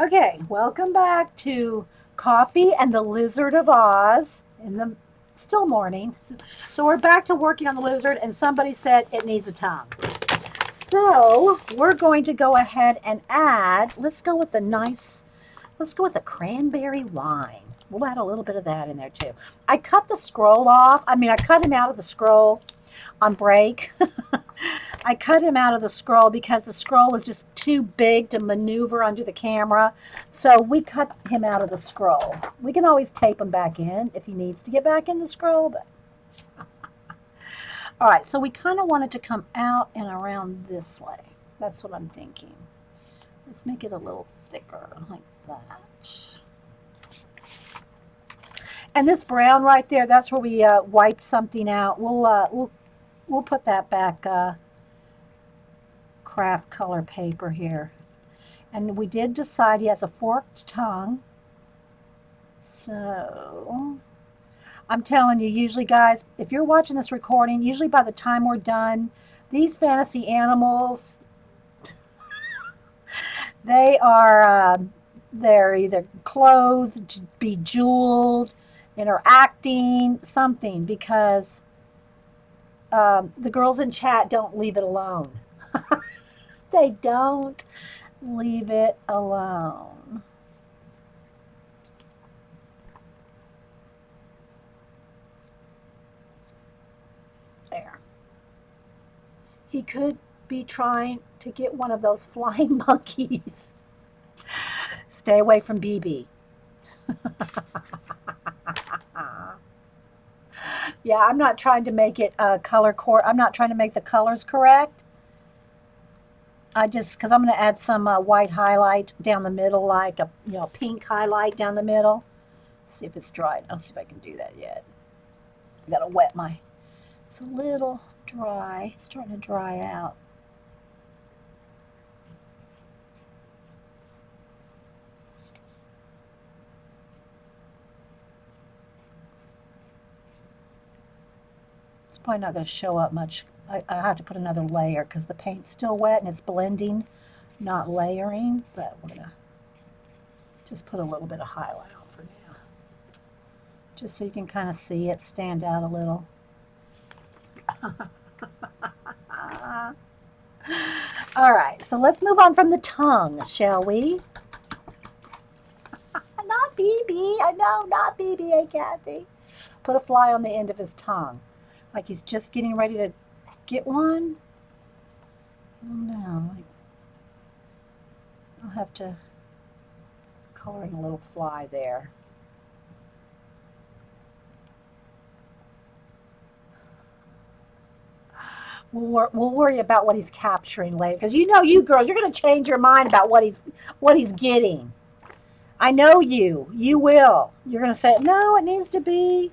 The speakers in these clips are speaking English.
Okay, welcome back to Coffee and the Lizard of Oz in the still morning. So we're back to working on the lizard, and somebody said it needs a tongue. So we're going to go ahead and add, let's go with the cranberry wine. We'll add a little bit of that in there too. I cut the scroll off. I cut him out of the scroll on break. I cut him out of the scroll because the scroll was just too big to maneuver under the camera. So we cut him out of the scroll. We can always tape him back in if he needs to get back in the scroll. But all right, so we kind of want it to come out and around this way. That's what I'm thinking. Let's make it a little thicker like that. And this brown right there, that's where we wiped something out. We'll put that back. Craft color paper here. And we did decide he has a forked tongue. So I'm telling you, usually guys, if you're watching this recording, usually by the time we're done, these fantasy animals, they're either clothed, bejeweled, interacting, something, because the girls in chat don't leave it alone. They don't leave it alone. There. He could be trying to get one of those flying monkeys. Stay away from BB. Yeah, I'm not trying to make it I'm not trying to make the colors correct. Because I'm going to add some white highlight down the middle, like a pink highlight down the middle. See if it's dried. I'll see if I can do that yet. I got to wet my. It's a little dry. It's starting to dry out. It's probably not going to show up much. I have to put another layer because the paint's still wet and it's blending, not layering. But we're going to just put a little bit of highlight on for now. Just so you can kind of see it stand out a little. All right, so let's move on from the tongue, shall we? Not BB. I know, not BB, hey, Kathy. Put a fly on the end of his tongue. Like he's just getting ready to get one. I don't know. I'll have to color in a little fly there. We'll worry about what he's capturing later, because you girls, you're going to change your mind about what he's getting. I know you. You will. You're going to say, no, it needs to be.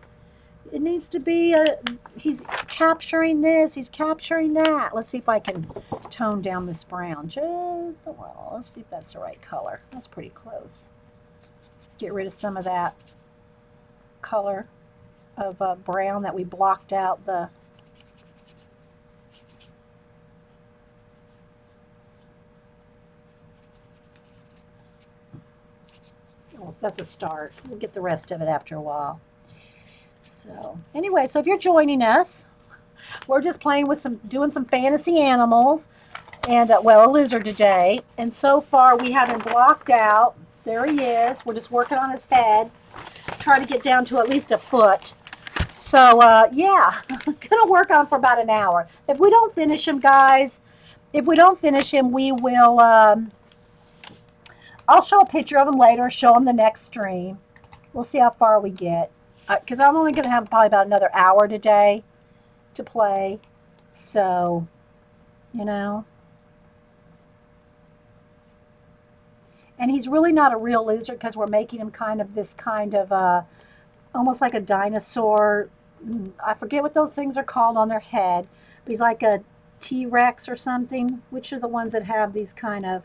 He's capturing this. He's capturing that. Let's see if I can tone down this brown just a little. Let's see if that's the right color. That's pretty close. Get rid of some of that color of brown that we blocked out the. Well, that's a start. We'll get the rest of it after a while. So anyway, so if you're joining us, we're just playing with doing some fantasy animals, and a lizard today. And so far we have him blocked out. There he is. We're just working on his head, trying to get down to at least a foot. So yeah, gonna work on for about an hour. If we don't finish him, guys, we will. I'll show a picture of him later. Show him the next stream. We'll see how far we get. Because I'm only going to have probably about another hour today to play. So, And he's really not a real lizard because we're making him kind of this kind of almost like a dinosaur. I forget what those things are called on their head. But he's like a T-Rex or something. Which are the ones that have these kind of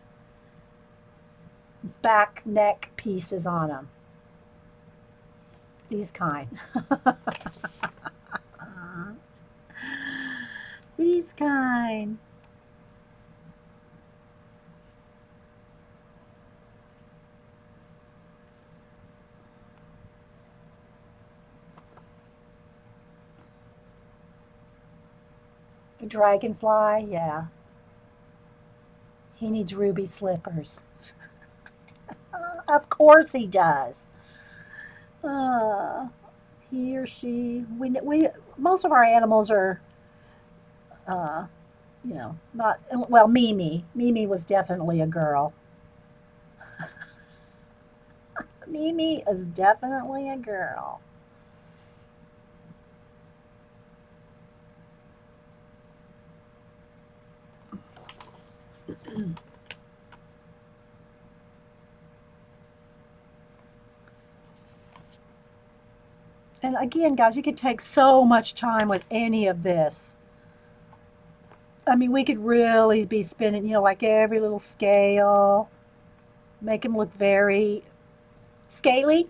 back neck pieces on them? These kind. These kind. A dragonfly, yeah. He needs ruby slippers. Of course he does. Uh, he or she. We most of our animals are, uh, not well. Mimi. Mimi was definitely a girl. Mimi is definitely a girl. And again, guys, you could take so much time with any of this. I mean, we could really be spinning, like every little scale, make them look very scaly.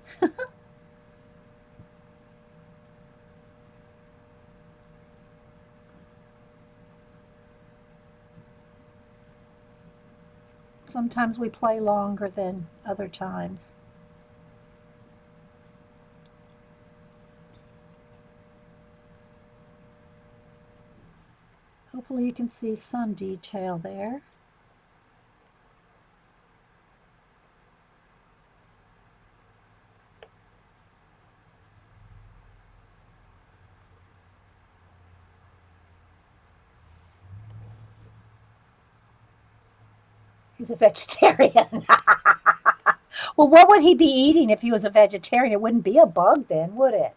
Sometimes we play longer than other times. Hopefully you can see some detail there. He's a vegetarian. Well, what would he be eating if he was a vegetarian? It wouldn't be a bug then, would it?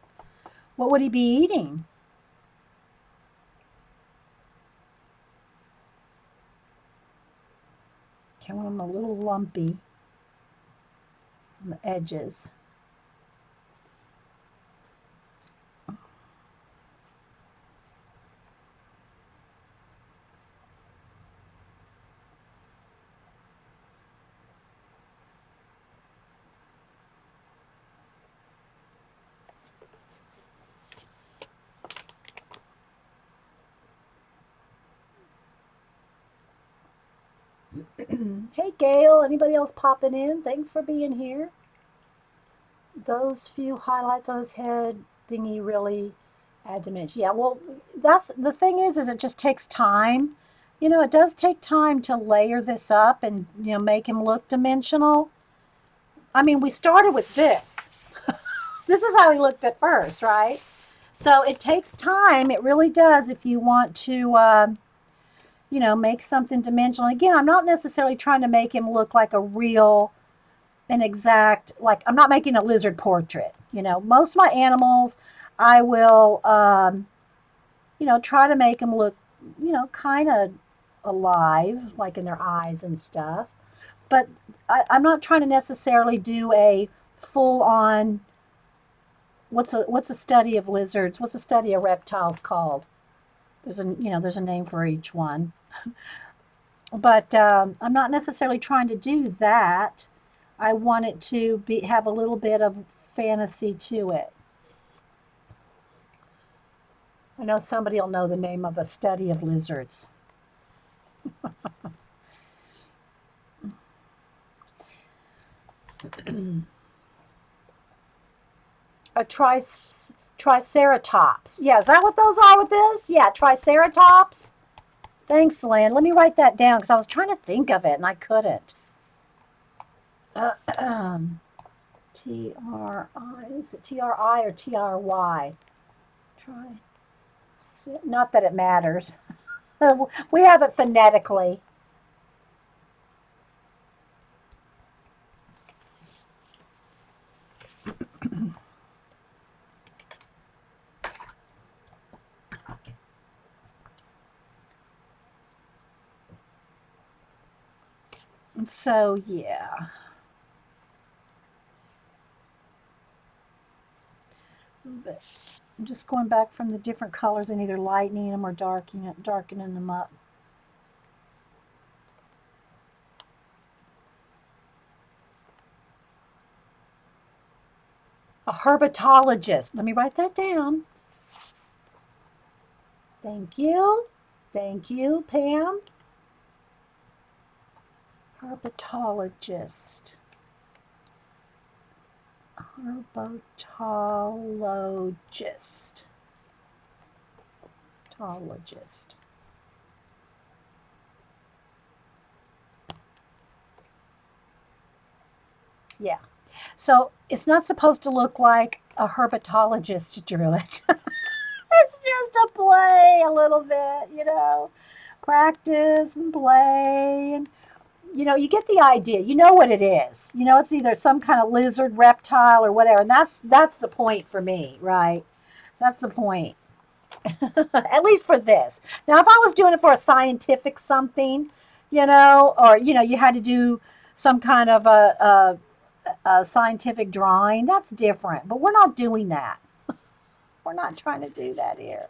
What would he be eating? I want him a little lumpy on the edges. Hey, Gail. Anybody else popping in? Thanks for being here. Those few highlights on his head thingy really add dimension. Yeah, well, that's the thing is it just takes time. It does take time to layer this up and make him look dimensional. I mean, we started with this. This is how he looked at first, right? So it takes time. It really does if you want to, make something dimensional. Again, I'm not necessarily trying to make him look like a real, an exact, like I'm not making a lizard portrait. Most of my animals, I will, try to make them look, kind of alive, like in their eyes and stuff. But I'm not trying to necessarily do a full on. What's a study of lizards? What's a study of reptiles called? There's a name for each one. But I'm not necessarily trying to do that. I want it to have a little bit of fantasy to it. I know somebody will know the name of a study of lizards. A triceratops. Yeah, is that what those are with this? Yeah, triceratops. Thanks, Lynn. Let me write that down because I was trying to think of it and I couldn't. T-R-I. Is it T-R-I or T-R-Y? Try. Not that it matters. We have it phonetically. And so, yeah. But I'm just going back from the different colors and either lightening them or darkening them up. A herpetologist. Let me write that down. Thank you. Thank you, Pam. Herpetologist. Herpetologist. Herpetologist. Yeah. So it's not supposed to look like a herpetologist drew it. It's just a play a little bit, practice and play. And, you get the idea. You know what it is. It's either some kind of lizard, reptile, or whatever. And that's the point for me, right? That's the point. At least for this. Now, if I was doing it for a scientific something, or, you had to do some kind of a scientific drawing, that's different. But we're not doing that. We're not trying to do that here.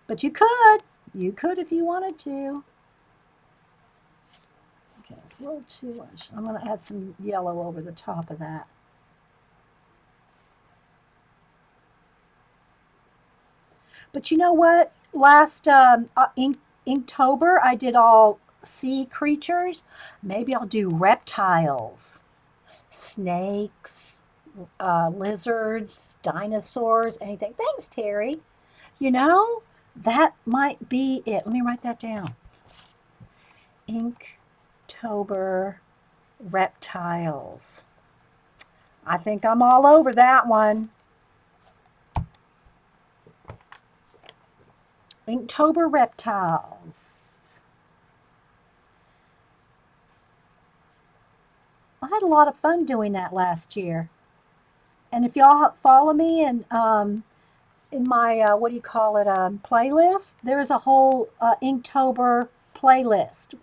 But you could. You could if you wanted to. Okay, it's a little too much. I'm going to add some yellow over the top of that. But you know what? Last Inktober, I did all sea creatures. Maybe I'll do reptiles, snakes, lizards, dinosaurs, anything. Thanks, Terry. You know, that might be it. Let me write that down. Inktober reptiles. I think I'm all over that one. Inktober reptiles. I had a lot of fun doing that last year. And if y'all follow me in my what do you call it playlist, there's a whole Inktober playlist.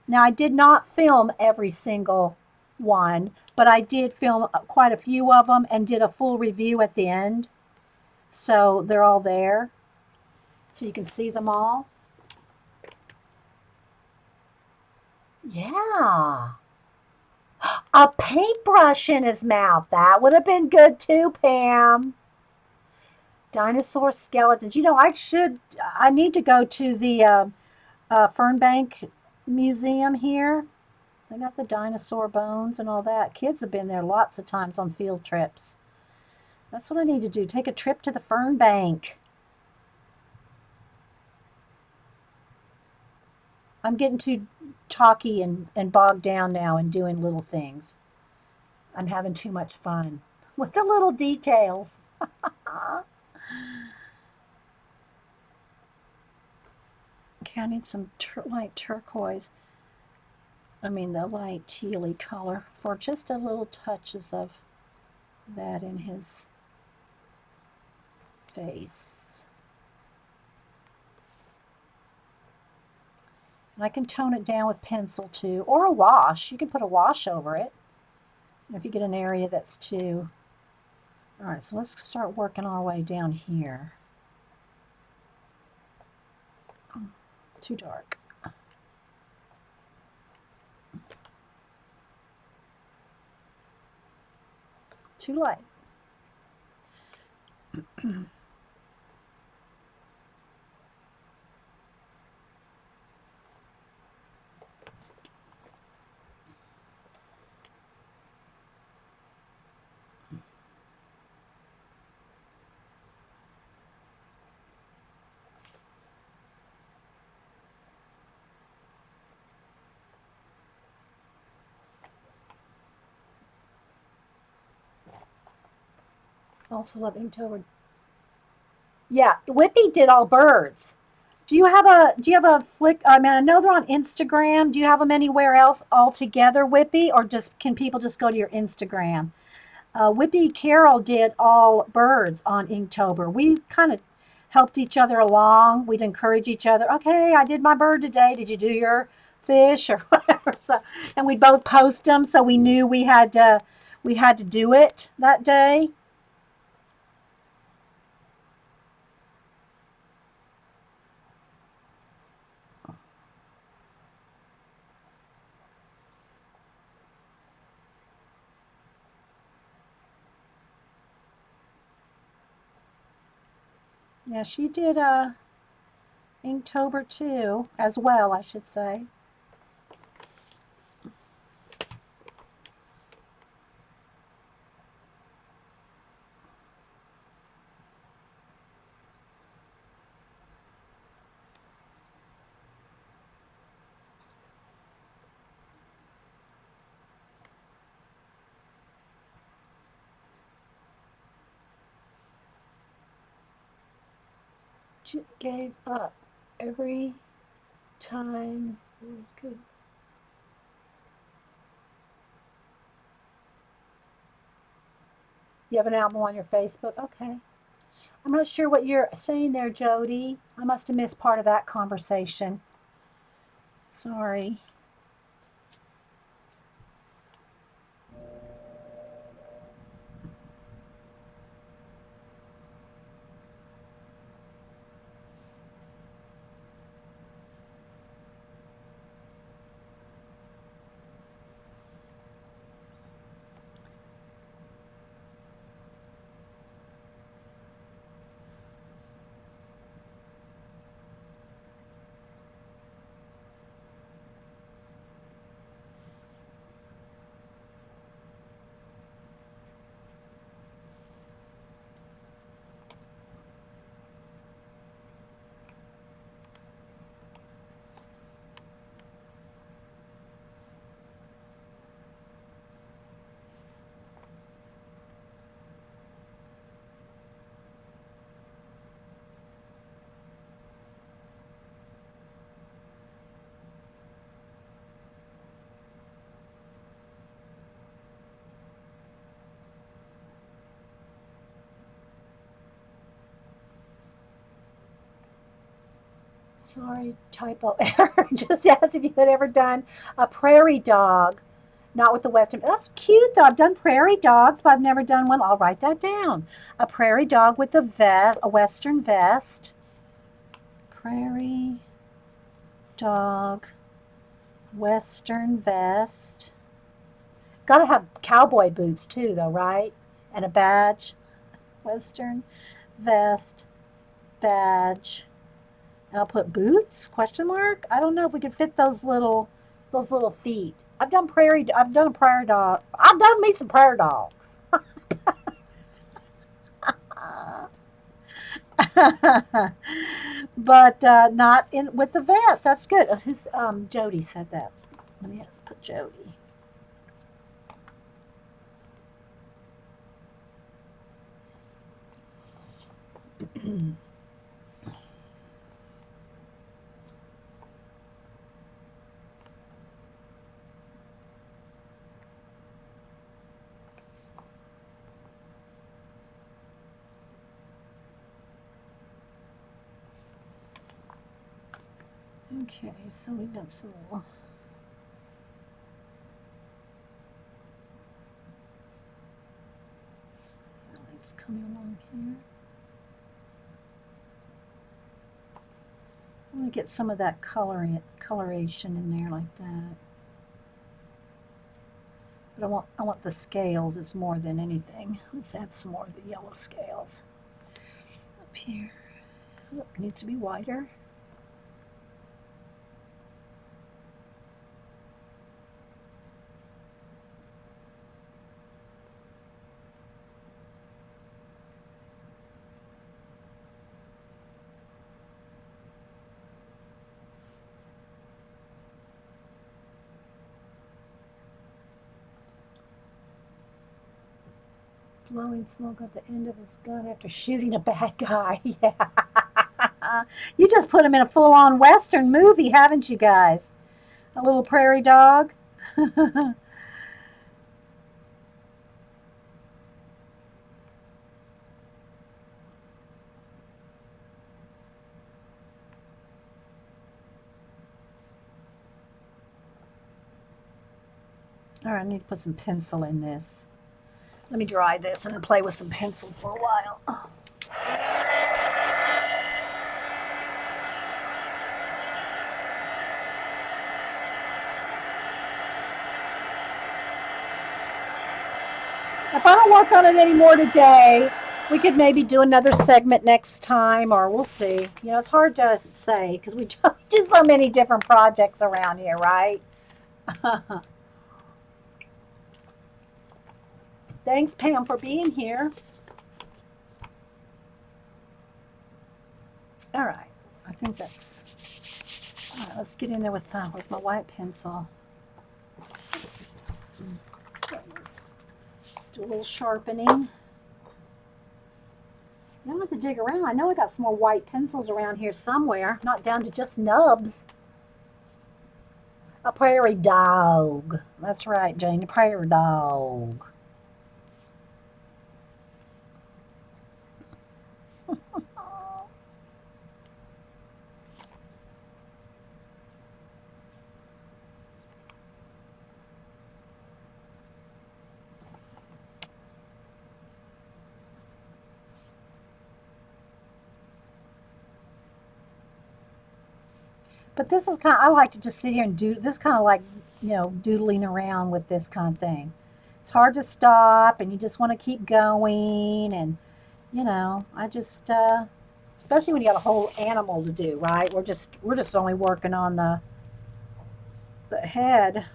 Now I did not film every single one, but I did film quite a few of them and did a full review at the end. So they're all there, so you can see them all. Yeah. A paintbrush in his mouth. That would have been good too, Pam. Dinosaur skeletons. I need to go to the Fernbank Museum here. They got the dinosaur bones and all that. Kids have been there lots of times on field trips. That's what I need to do. Take a trip to the Fernbank. I'm getting too talky and bogged down now and doing little things. I'm having too much fun with the little details. Okay, I need some light turquoise. I mean the light tealy color for just a little touches of that in his face. And I can tone it down with pencil too, or a wash. You can put a wash over it if you get an area that's too. All right, so let's start working our way down here. Too dark. Too light. Also love Inktober. Yeah, Whippy did all birds. Do you have a flick? I mean, I know they're on Instagram. Do you have them anywhere else altogether, Whippy, or just can people just go to your Instagram? Whippy Carroll did all birds on Inktober. We kind of helped each other along. We'd encourage each other. Okay, I did my bird today. Did you do your fish or whatever? So, and we'd both post them, so we knew we had to do it that day. Yeah, she did Inktober too, as well, I should say. gave up every time. Good. You have an album on your Facebook? Okay. I'm not sure what you're saying there, Jody. I must have missed part of that conversation. Sorry. Sorry, typo error. Just asked if you had ever done a prairie dog. Not with the Western. That's cute though. I've done prairie dogs, but I've never done one. I'll write that down. A prairie dog with a vest, a Western vest. Prairie dog, Western vest. Got to have cowboy boots too, though, right? And a badge. Western vest, badge. And I'll put boots? Question mark. I don't know if we could fit those little feet. I've done a prairie dog. I've done me some prairie dogs. But not in with the vest. That's good. Who's Jody said that. Let me put Jody. Okay, so we got some more. It's coming along here. I'm going to get some of that coloration in there like that. But I want the scales as more than anything. Let's add some more of the yellow scales. Up here. Oh, it needs to be wider. Blowing smoke at the end of his gun after shooting a bad guy. Yeah. You just put him in a full-on Western movie, haven't you guys? A little prairie dog. All right, I need to put some pencil in this. Let me dry this and then play with some pencil for a while. If I don't work on it anymore today, we could maybe do another segment next time, or we'll see. You know, it's hard to say because we do so many different projects around here, right? Thanks, Pam, for being here. All right, I think that's. All right, let's get in there with where's my white pencil? Let's do a little sharpening. You don't have to dig around. I know I got some more white pencils around here somewhere, not down to just nubs. A prairie dog. That's right, Jane, a prairie dog. But this is kind of, I like to just sit here and do this kind of like, doodling around with this kind of thing. It's hard to stop and you just want to keep going. And, I just, especially when you got a whole animal to do, right? We're just only working on the head.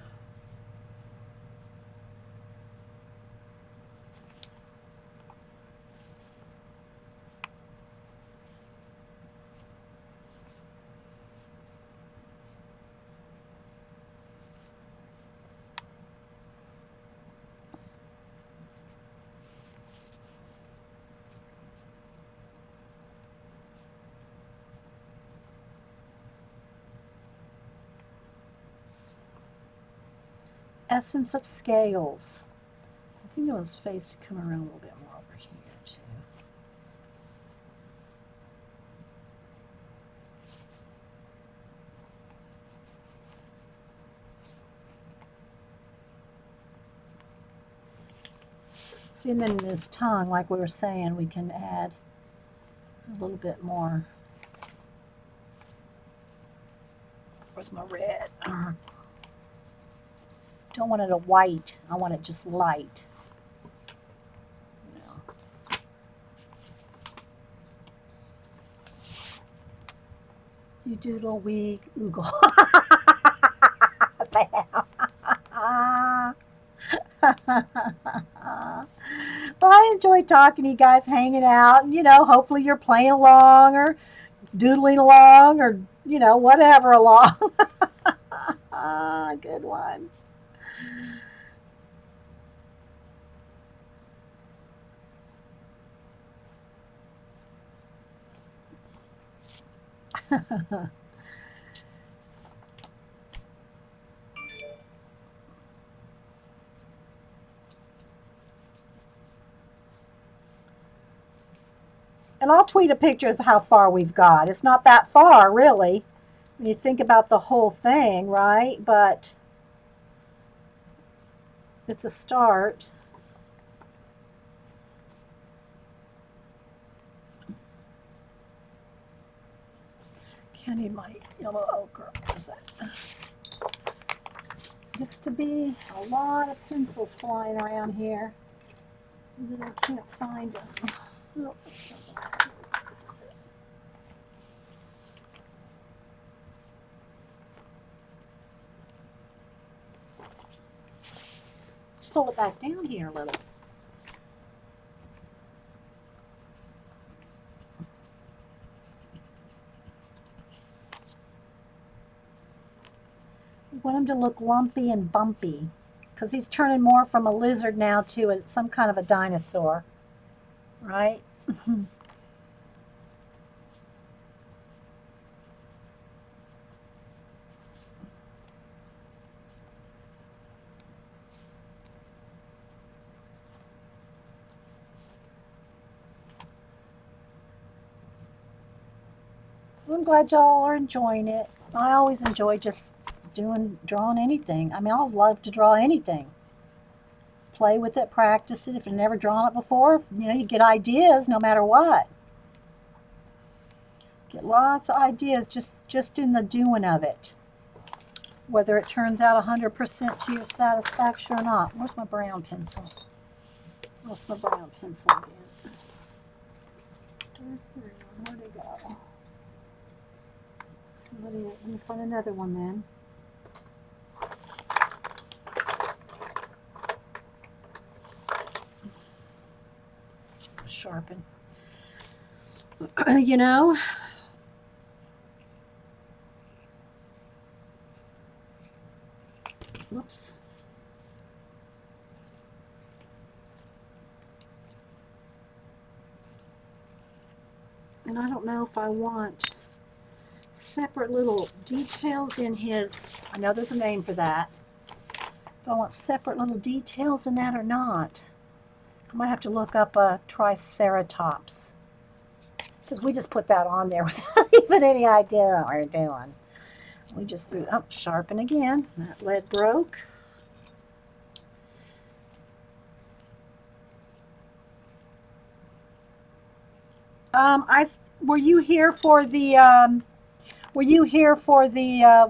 Essence of scales. I think it was face to come around a little bit more over here too. See, and then in this tongue, like we were saying, we can add a little bit more. Where's my red? Don't want it a white. I want it just light. You doodle, we oogle. Well, I enjoyed talking to you guys, hanging out, and hopefully you're playing along or doodling along or whatever along. Good one. And I'll tweet a picture of how far we've got. It's not that far, really, when you think about the whole thing, right? But it's a start. Can't need my yellow ochre. Where's that? Gets to be a lot of pencils flying around here that I can't find them. Oh, this is it. Pull it back down here a little. We want him to look lumpy and bumpy because he's turning more from a lizard now to some kind of a dinosaur, right? I'm glad y'all are enjoying it. I always enjoy just drawing anything. I mean, I love to draw anything. Play with it, practice it. If you've never drawn it before, you get ideas no matter what. Get lots of ideas just in the doing of it. Whether it turns out 100% to your satisfaction or not. Where's my brown pencil? Where's my brown pencil again? Where'd it go? Let me find another one then. Sharpen. Whoops. And I don't know if I want separate little details in his, I know there's a name for that. Do I want separate little details in that or not? I might have to look up a Triceratops. Because we just put that on there without even any idea what we're doing. We just threw, oh, sharpen again. That lead broke. Were you here for the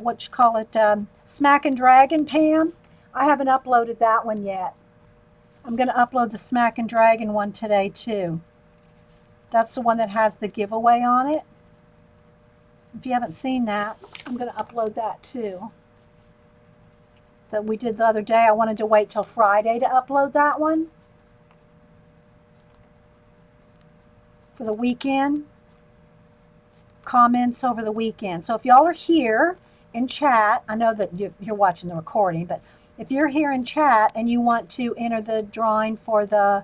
what you call it, Smack and Dragon, Pam? I haven't uploaded that one yet. I'm going to upload the Smack and Dragon one today too. That's the one that has the giveaway on it. If you haven't seen that, I'm going to upload that too. That we did the other day. I wanted to wait till Friday to upload that one for the weekend. Comments over the weekend. So if y'all are here in chat, I know that you're watching the recording, but if you're here in chat and you want to enter the drawing for the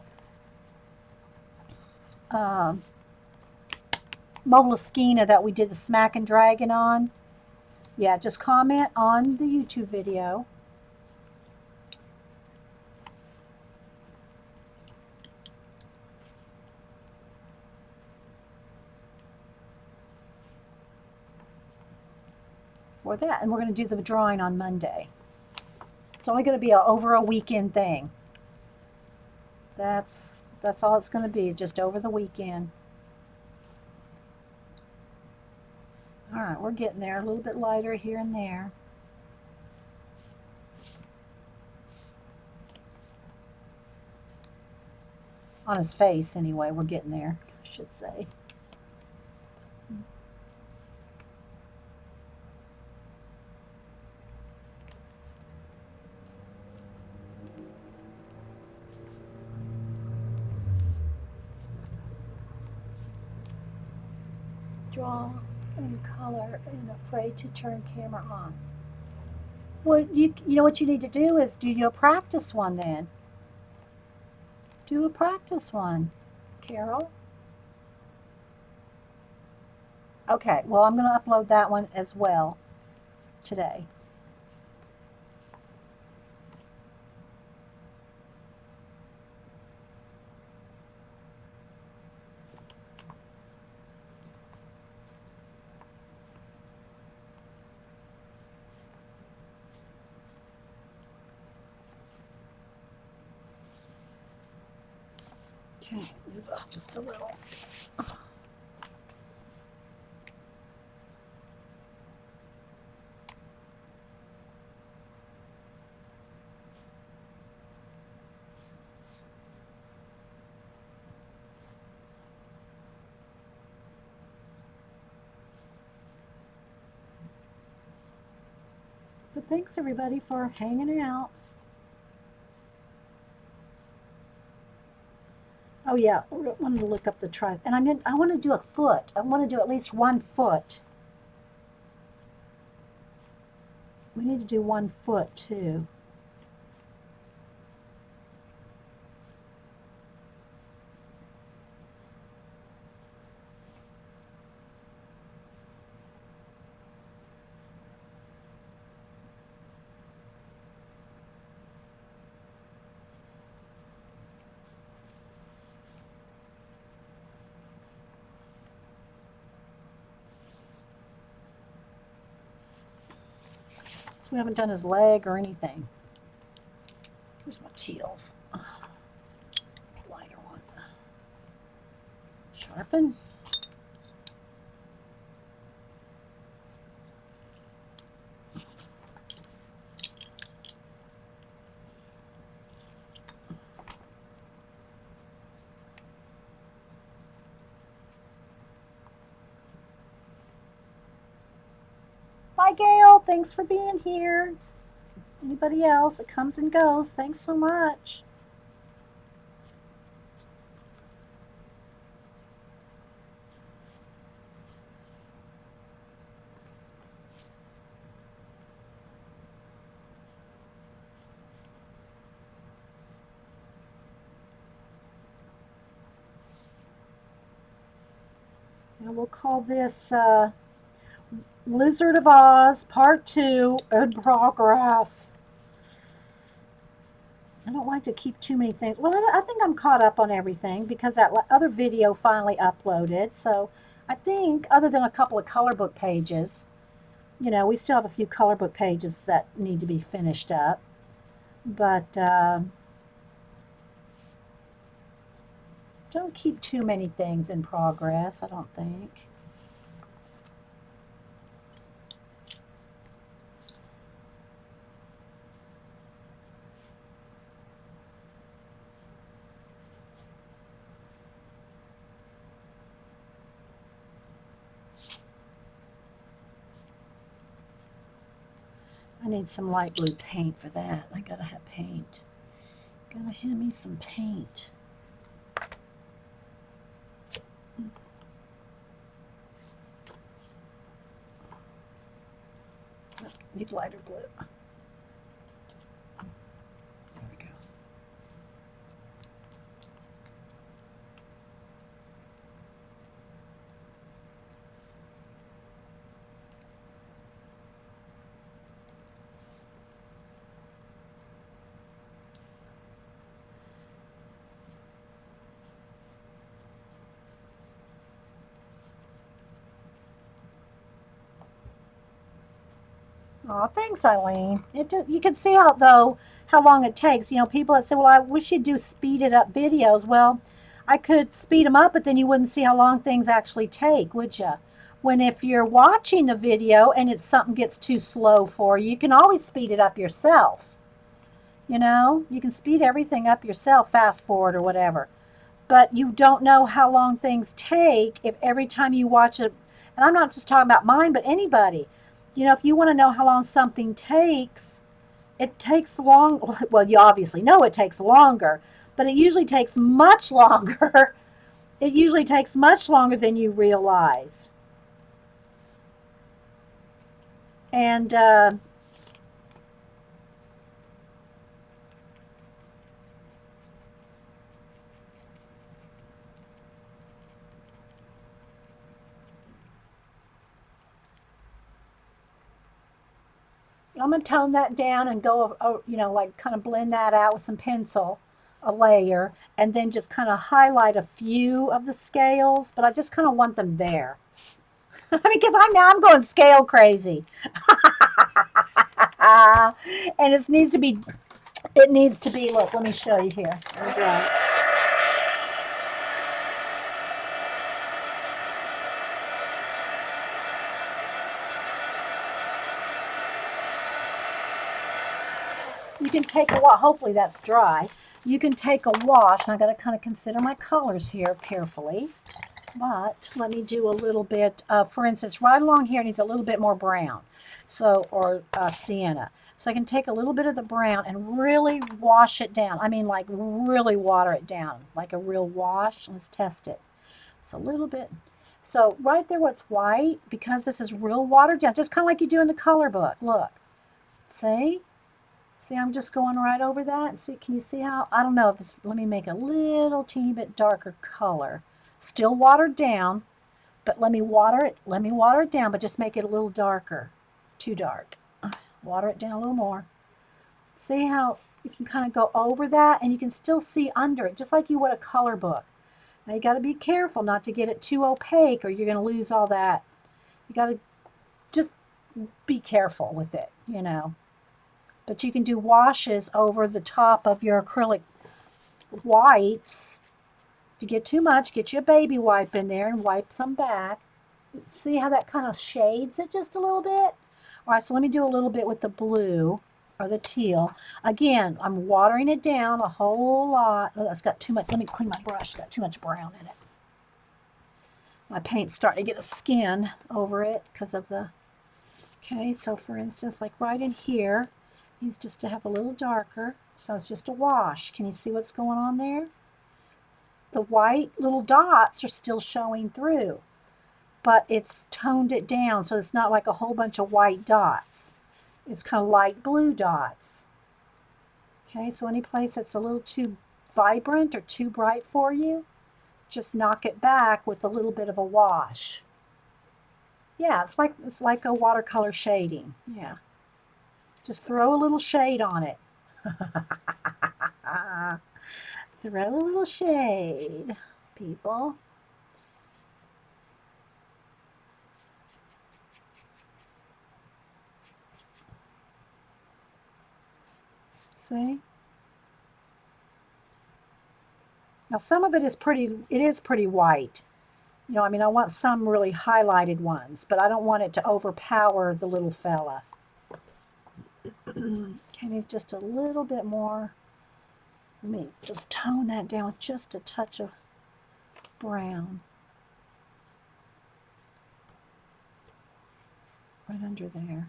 Moleskine that we did the Smack and Dragon on, yeah, just comment on the YouTube video. For that, and we're going to do the drawing on Monday. It's only going to be over a weekend thing. That's all it's going to be, just over the weekend. All right, we're getting there, a little bit lighter here and there. On his face, anyway, we're getting there, I should say. Draw in color and afraid to turn camera on. Well, you know what you need to do is do your practice one then. Do a practice one, Carol. Okay, well, I'm going to upload that one as well today. Okay, move up just a little. But thanks everybody for hanging out. Oh yeah, I wanted to look up the tri, and I want to do a foot. I want to do at least 1 foot. We need to do 1 foot too. So we haven't done his leg or anything. Here's my teals. Lighter one. Sharpen. Bye, Gail. Thanks for being here. Anybody else? It comes and goes. Thanks so much. And we'll call this Lizard of Oz Part 2 in progress. I don't like to keep too many things. Well, I think I'm caught up on everything because that other video finally uploaded. So I think other than a couple of color book pages, you know, we still have a few color book pages that need to be finished up. But don't keep too many things in progress, I don't think. I need some light blue paint for that. I gotta have paint. Gotta hand me some paint. Need lighter blue. There we go. Oh, thanks, Eileen. You can see how long it takes. You know, people that say, "Well, I wish you'd do speeded up videos." Well, I could speed them up, but then you wouldn't see how long things actually take, would you? When if you're watching the video and it's something gets too slow for you, you can always speed it up yourself. You know, you can speed everything up yourself, fast forward or whatever. But you don't know how long things take if every time you watch it, and I'm not just talking about mine, but anybody. You know, if you want to know how long something takes, it takes long. Well, you obviously know it takes longer, but it usually takes much longer. It usually takes much longer than you realize. And I'm going to tone that down and go, you know, like kind of blend that out with some pencil, a layer, and then just kind of highlight a few of the scales, but I just kind of want them there. I mean, because I'm going scale crazy. And it needs to be, look, let me show you here. There we go. You can take a wash, hopefully that's dry. You can take a wash, and I got to kind of consider my colors here carefully. But let me do a little bit, for instance, right along here needs a little bit more brown, so, or sienna. So I can take a little bit of the brown and really wash it down. I mean, like really water it down, like a real wash. Let's test it. It's a little bit. So right there, what's white, because this is real watered down, just kind of like you do in the color book. Look, see? See, I'm just going right over that. See, can you see how, I don't know if it's, let me make a little teeny bit darker color. Still watered down, but let me water it down, but just make it a little darker. Too dark. Water it down a little more. See how you can kind of go over that and you can still see under it, just like you would a color book. Now you got to be careful not to get it too opaque or you're going to lose all that. You got to just be careful with it, you know. But you can do washes over the top of your acrylic whites. If you get too much, get you a baby wipe in there and wipe some back. See how that kind of shades it just a little bit? All right, so let me do a little bit with the blue or the teal. Again, I'm watering it down a whole lot. Oh, that's got too much. Let me clean my brush. Got too much brown in it. My paint's starting to get a skin over it because of the... Okay, so for instance, like right in here, needs just to have a little darker. So it's just a wash. Can you see what's going on there? The white little dots are still showing through, but it's toned it down so it's not like a whole bunch of white dots. It's kind of light blue dots. Okay, so any place that's a little too vibrant or too bright for you, just knock it back with a little bit of a wash. Yeah, it's like a watercolor shading. Yeah. Just throw a little shade on it. Throw a little shade, people. See? Now some of it is pretty white. You know, I mean, I want some really highlighted ones, but I don't want it to overpower the little fella. Okay, needs just a little bit more. Let me just tone that down with just a touch of brown. Right under there.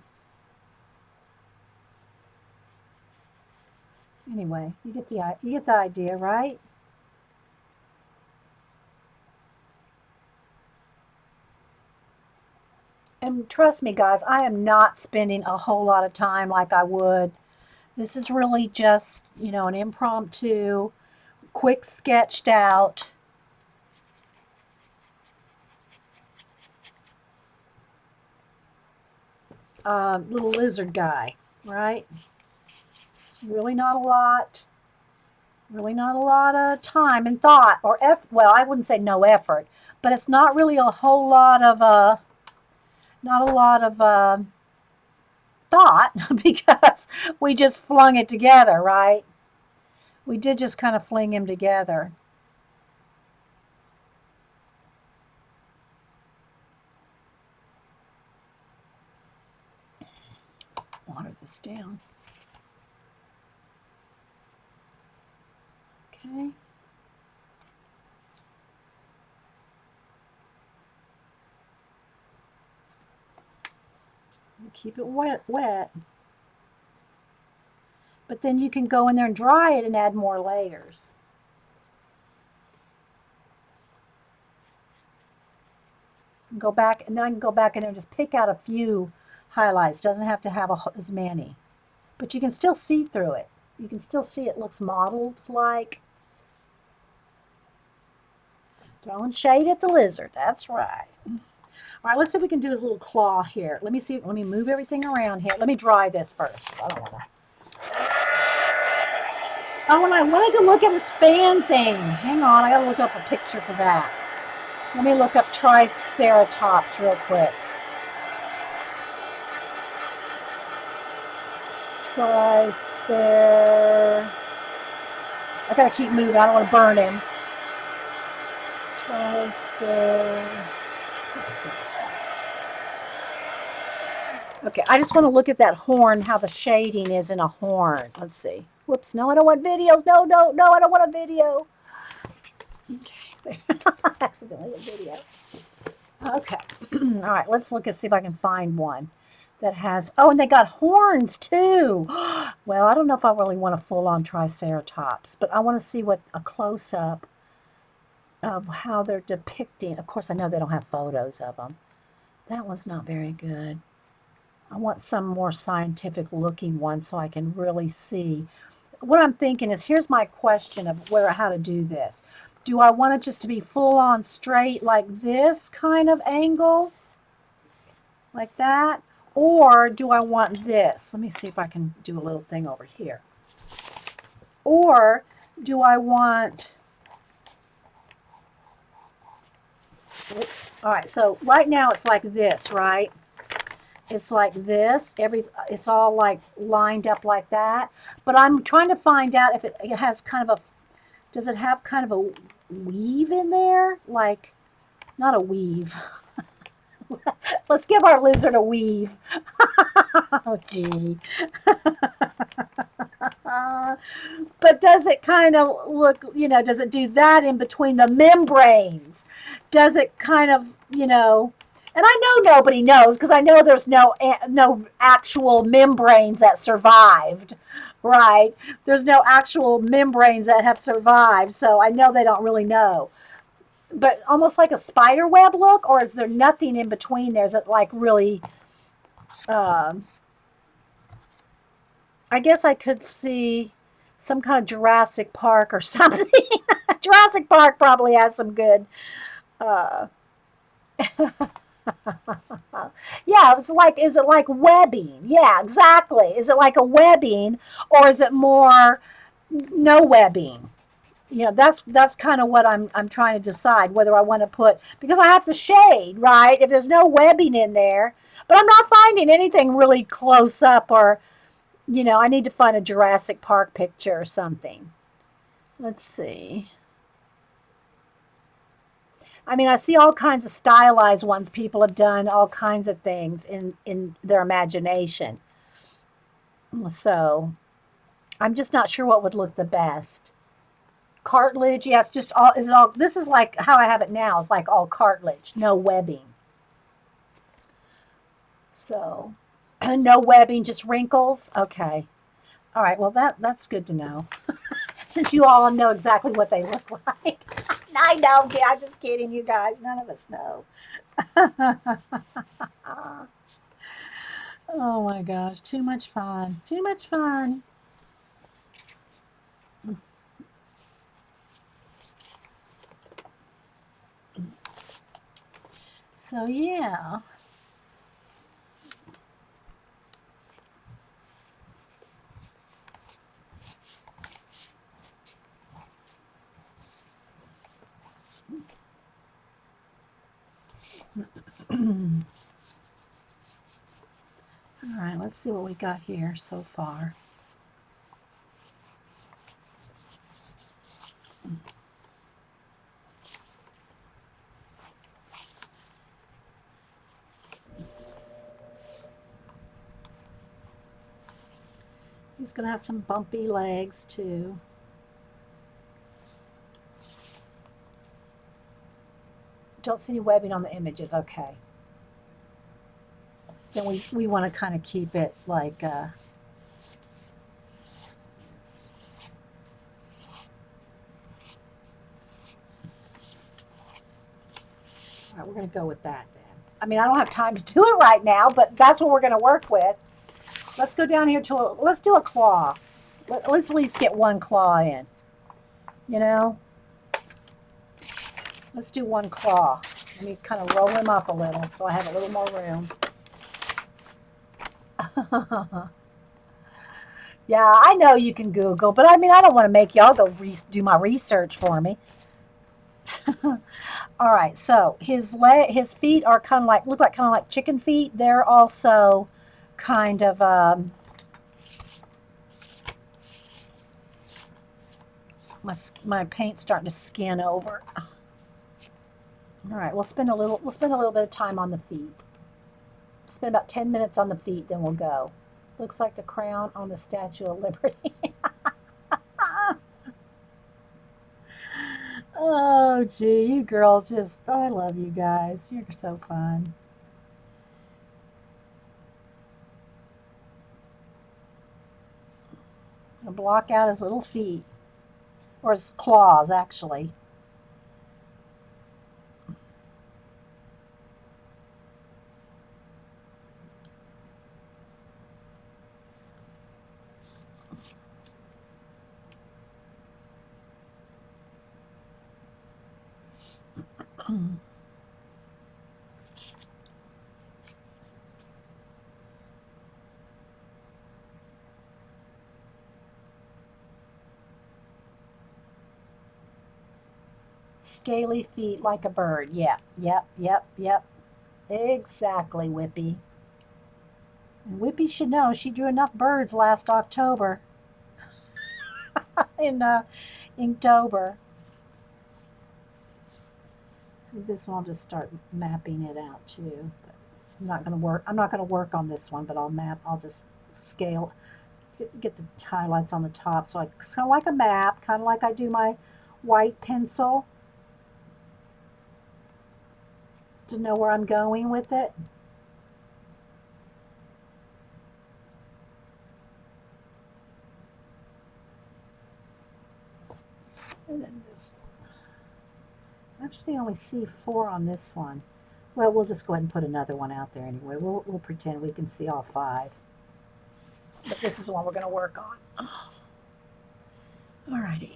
Anyway, you get the idea, right? And trust me, guys, I am not spending a whole lot of time like I would. This is really just, you know, an impromptu, quick sketched out. Little lizard guy, right? It's really not a lot. Really not a lot of time and thought or well, I wouldn't say no effort, but it's not really a whole lot of not a lot of thought because we just flung it together, right? We did just kind of fling him together. Water this down. Okay. Keep it wet. But then you can go in there and dry it and add more layers. Go back, and then I can go back in there and just pick out a few highlights. Doesn't have to have as many. But you can still see through it. You can still see it looks modeled like. Throwing shade at the lizard. That's right. All right, let's see if we can do his little claw here. Let me see. Let me move everything around here. Let me dry this first. I don't want to. Oh, and I wanted to look at his fan thing. Hang on, I gotta look up a picture for that. Let me look up Triceratops real quick. I gotta keep moving. I don't want to burn him. Okay, I just want to look at that horn, how the shading is in a horn. Let's see. Whoops, no, I don't want videos. No, no, no, I don't want a video. Okay, accidentally a video. Okay, all right, let's look and see if I can find one that has, oh, and they got horns too. Well, I don't know if I really want a full-on Triceratops, but I want to see what a close-up of how they're depicting. Of course, I know they don't have photos of them. That one's not very good. I want some more scientific looking one so I can really see. What I'm thinking is, here's my question of how to do this. Do I want it just to be full on straight like this kind of angle? Like that? Or do I want this? Let me see if I can do a little thing over here. Or do I want, oops. All right, so right now it's like this, right? It's like this. It's all like lined up like that. But I'm trying to find out if it has kind of a, does it have kind of a weave in there? Like, not a weave. Let's give our lizard a weave. Oh, gee. But does it kind of look, you know, does it do that in between the membranes? Does it kind of, you know, and I know nobody knows because I know there's no actual membranes that survived, right? There's no actual membranes that have survived, so I know they don't really know. But almost like a spider web look, or is there nothing in between there? Is it like really, I guess I could see some kind of Jurassic Park or something. Jurassic Park probably has some good. Uh, yeah, it's like, is it like webbing? Yeah, exactly. Is it like a webbing, or is it more no webbing? You know, that's kind of what I'm trying to decide whether I want to put, because I have to shade, right? If there's no webbing in there, but I'm not finding anything really close up, or I need to find a Jurassic Park picture or something. Let's see. I mean, I see all kinds of stylized ones. People have done all kinds of things in their imagination. So I'm just not sure what would look the best. Cartilage, yeah, it's just all. Is it all? This is like how I have it now. It's like all cartilage, no webbing. So, no webbing, just wrinkles. Okay. All right. Well, that's good to know. Since you all know exactly what they look like. I know. Yeah, I'm just kidding, you guys. None of us know. Oh my gosh, too much fun. Too much fun. So yeah. All right, let's see what we got here so far. He's going to have some bumpy legs too. Don't see any webbing on the images. Okay. Then we want to kind of keep it like all right, we're going to go with that then. I mean, I don't have time to do it right now, but that's what we're going to work with. Let's go down here let's do a claw. Let's at least get one claw in. You know? Let's do one claw. Let me kind of roll him up a little so I have a little more room. Yeah, I know you can Google, but I mean, I don't want to make y'all go do my research for me. All right, so his feet are kind of like, look like kind of like chicken feet. They're also kind of my paint's starting to skin over. All right, we'll spend a little bit of time on the feet. Spend about 10 minutes on the feet, then we'll go. Looks like the crown on the Statue of Liberty. Oh, gee, you girls just, I love you guys. You're so fun. I'll block out his little feet, or his claws, actually. Scaly feet like a bird. Yeah, yep. Exactly, Whippy. And Whippy should know she drew enough birds last October in Inktober. So this one I'll just start mapping it out too. But I'm not going to work. I'm not going to work on this one, but I'll map. I'll just scale, get the highlights on the top. So it's kind of like a map, kind of like I do my white pencil to know where I'm going with it. And then just, actually only see 4 on this one. Well, we'll just go ahead and put another one out there anyway. We'll pretend we can see all 5. But this is the one we're going to work on. Alrighty.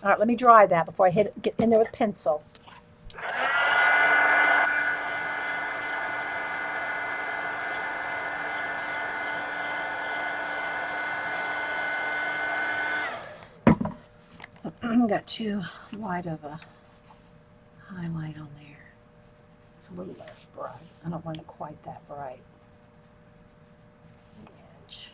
All right, let me dry that before I get in there with pencil. Got too light of a highlight on there. It's a little less bright. I don't want it quite that bright. The edge.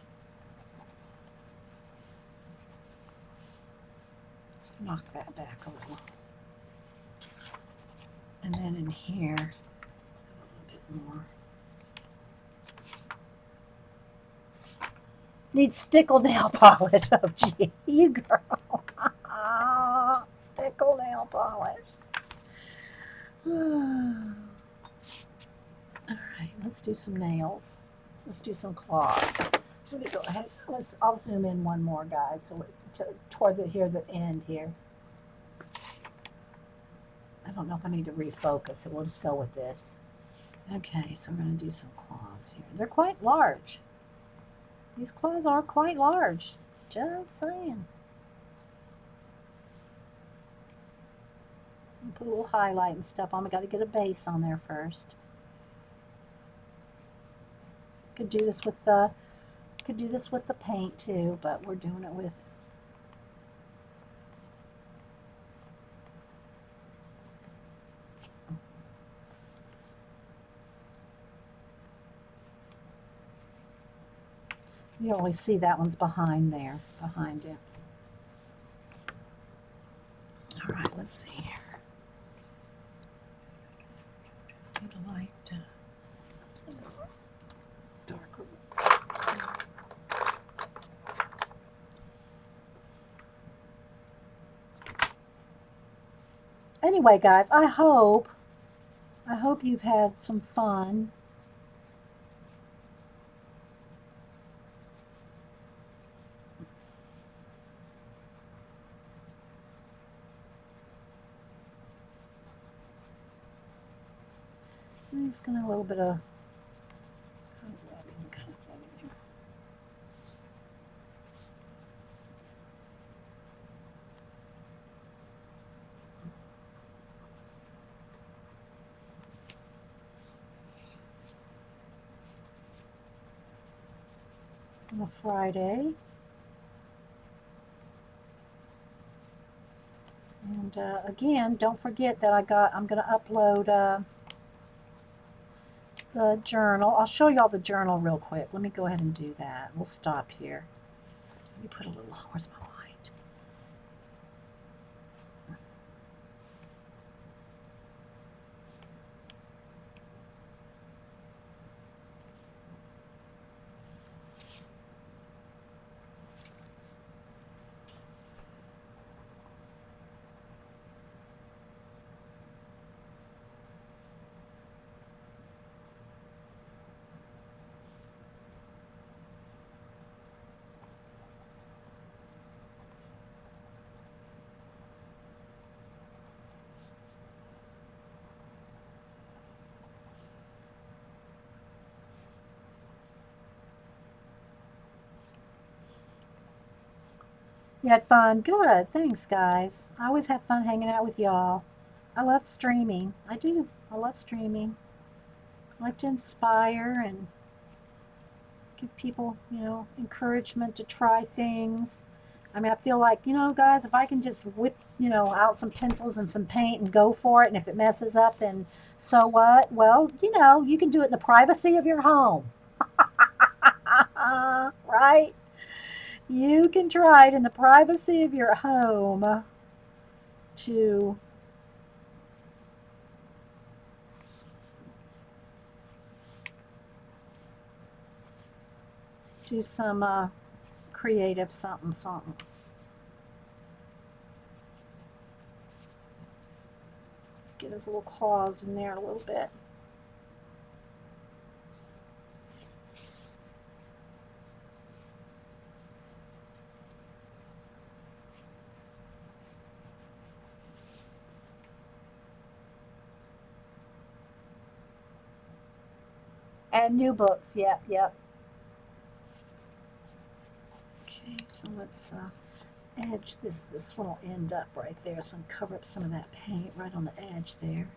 Let's knock that back a little. And then in here, a little bit more. Need stickle nail polish. Oh, gee, you girl. Stickle nail polish. All right, let's do some nails. Let's do some claws. Let me go ahead. I'll zoom in one more, guys. So toward the end here. I don't know if I need to refocus, so we'll just go with this. Okay, so we're going to do some claws here. They're quite large. These claws are quite large. Just saying. Put a little highlight and stuff on. We got to get a base on there first. Could do this with the paint too, but we're doing it with. You always see that one's behind there, behind it. All right, let's see here. Do the light darker. Anyway, guys, I hope you've had some fun. I'm just gonna a little bit of kind of webbing. On a Friday. And again, don't forget that I'm going to upload the journal. I'll show y'all the journal real quick. Let me go ahead and do that. We'll stop here. Let me put a little, where's my light? You had fun? Good. Thanks, guys. I always have fun hanging out with y'all. I love streaming. I do. I love streaming. I like to inspire and give people, encouragement to try things. I mean, I feel like, guys, if I can just whip, out some pencils and some paint and go for it, and if it messes up, then so what? Well, you can do it in the privacy of your home. Right? You can try it in the privacy of your home to do some creative something. Let's get his little claws in there a little bit. And new books, yep. Okay, so let's edge, this one will end up right there, so I'm going to cover up some of that paint right on the edge there.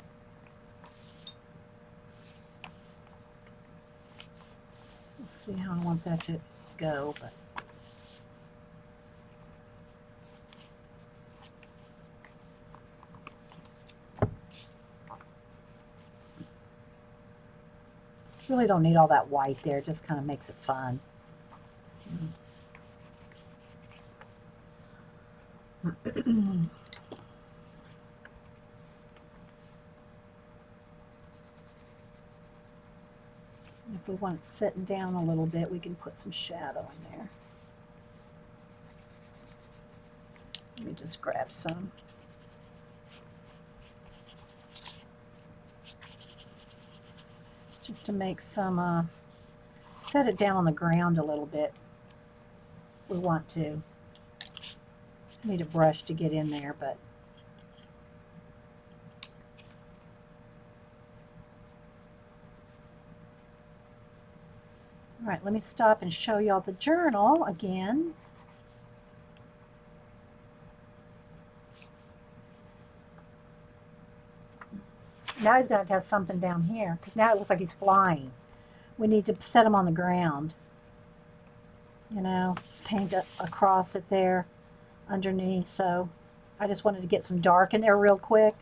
Let's see how I want that to go, but really don't need all that white there, it just kind of makes it fun. If we want it sitting down a little bit, we can put some shadow in there. Let me just grab some. Just to make some, set it down on the ground a little bit. We want to. I need a brush to get in there, but all right, let me stop and show y'all the journal again. Now he's going to have something down here because now it looks like he's flying. We need to set him on the ground. You know, paint across it there underneath. So I just wanted to get some dark in there real quick.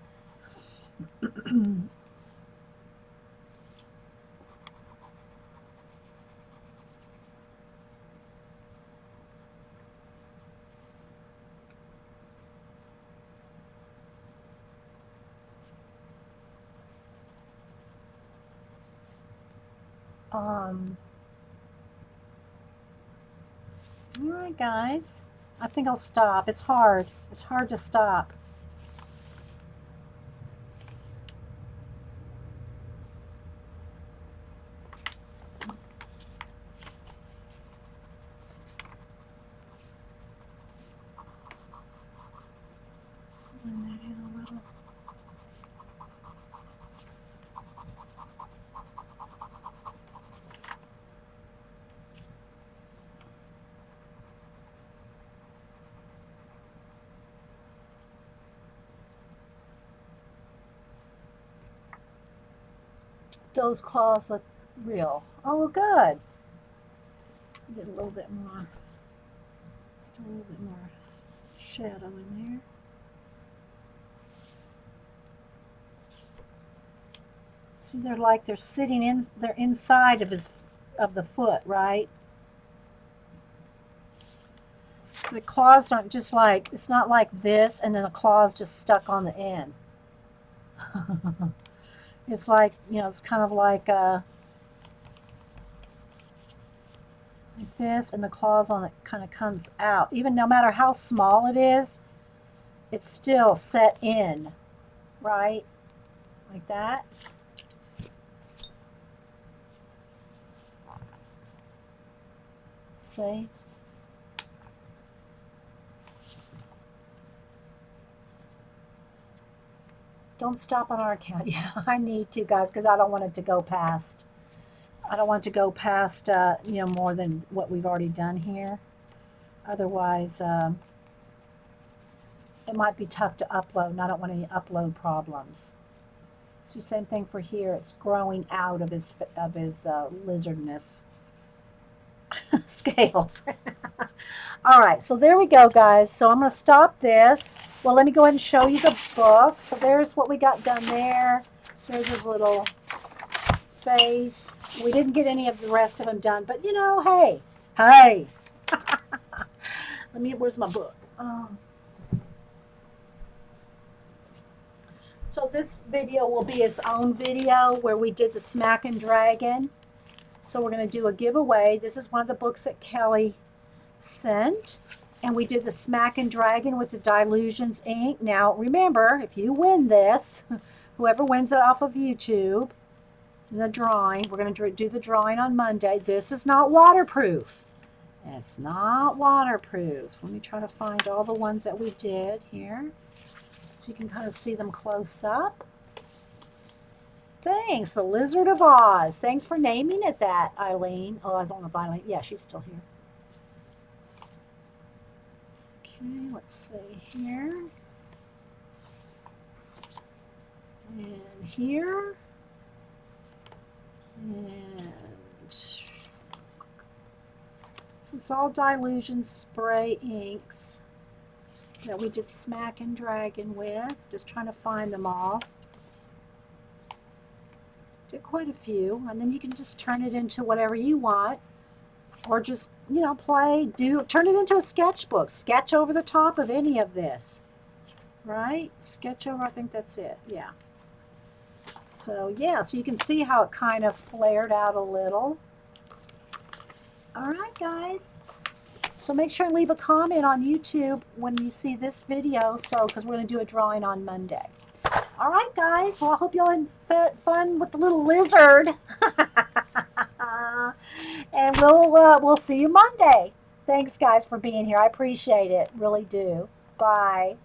All right, guys. I think I'll stop. It's hard. It's hard to stop. Blend that in a little. Those claws look real. Oh, good. Get a little bit more, just a little bit more shadow in there. See, they're sitting in, they're inside of the foot, right? So the claws don't just like, it's not like this and then the claws just stuck on the end. It's like, you know, it's kind of like this, and the claws on it kind of comes out. Even no matter how small it is, it's still set in, right? Like that. See? Don't stop on our account. Yeah, I need to, guys, because I don't want it to go past. I don't want it to go past, you know, more than what we've already done here. Otherwise, it might be tough to upload, and I don't want any upload problems. It's the same thing for here. It's growing out of his lizardness. Scales. All right, so there we go, guys. So I'm going to stop this. Well, let me go ahead and show you the book. So there's what we got done there. There's his little face. We didn't get any of the rest of them done, but you know, hey, hey. Where's my book? Oh. So this video will be its own video where we did the Smack and Dragon. So we're going to do a giveaway. This is one of the books that Kelly sent. And we did the Smack and Dragon with the Dilutions ink. Now, remember, if you win this, whoever wins it off of YouTube, the drawing, we're going to do the drawing on Monday. This is not waterproof. It's not waterproof. Let me try to find all the ones that we did here so you can kind of see them close up. Thanks, the Lizard of Oz. Thanks for naming it that, Eileen. Oh, I don't know if Eileen. Yeah, she's still here. Okay, let's see here. And here. And it's all dilution spray inks that we did Smack and Dragon with. Just trying to find them all. Did quite a few, and then you can just turn it into whatever you want, or just, you know, turn it into a sketchbook. Sketch over the top of any of this, right? Sketch over, I think that's it, yeah. So yeah, so you can see how it kind of flared out a little. All right, guys. So make sure and leave a comment on YouTube when you see this video, because we're going to do a drawing on Monday. All right, guys. Well, I hope y'all had fun with the little lizard. And we'll see you Monday. Thanks, guys, for being here. I appreciate it. Really do. Bye.